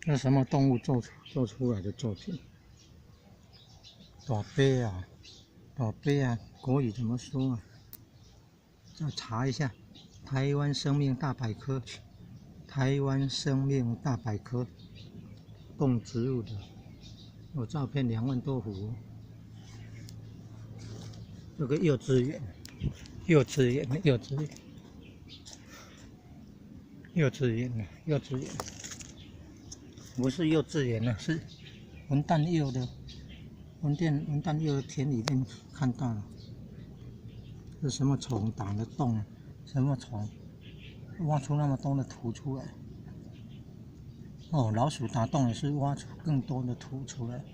那什么动物做出来的作品？大杯啊，大杯啊，国语怎么说啊？要查一下，《台湾生命大百科》，《台湾生命大百科》，动植物的，有照片2万多幅。这个幼稚园，不是幼稚园了，是文旦幼的，文旦幼的田里面看到了，是什么虫打的洞？什么虫挖出那么多的土出来？哦，老鼠打洞也是挖出更多的土出来，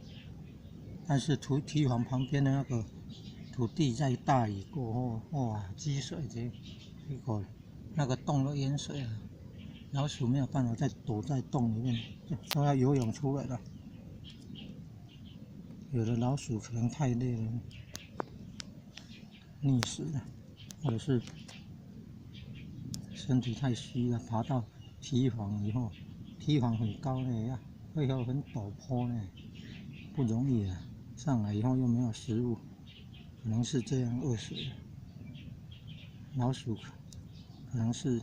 但是堤防旁边的那个土地在大雨过后，哇，积水结果那个洞都淹水了，老鼠没有办法再躲在洞里面，都要游泳出来了。有的老鼠可能太累了，溺死了，或者是身体太虚了，爬到堤防以后，堤防很高呢呀，背后很陡坡呢，不容易啊。上来以后又没有食物，可能是这样饿死了。老鼠可能是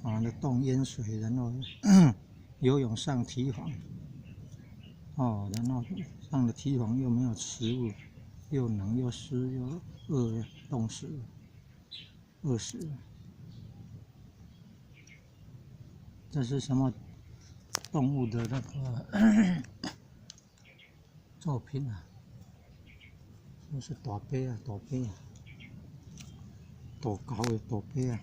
把那洞淹水，然后游泳上堤防，哦，然后上了堤防又没有食物，又冷又湿又饿，冻死了，饿死了。这是什么动物的那个作品啊？这是大杯啊，大高的大杯啊。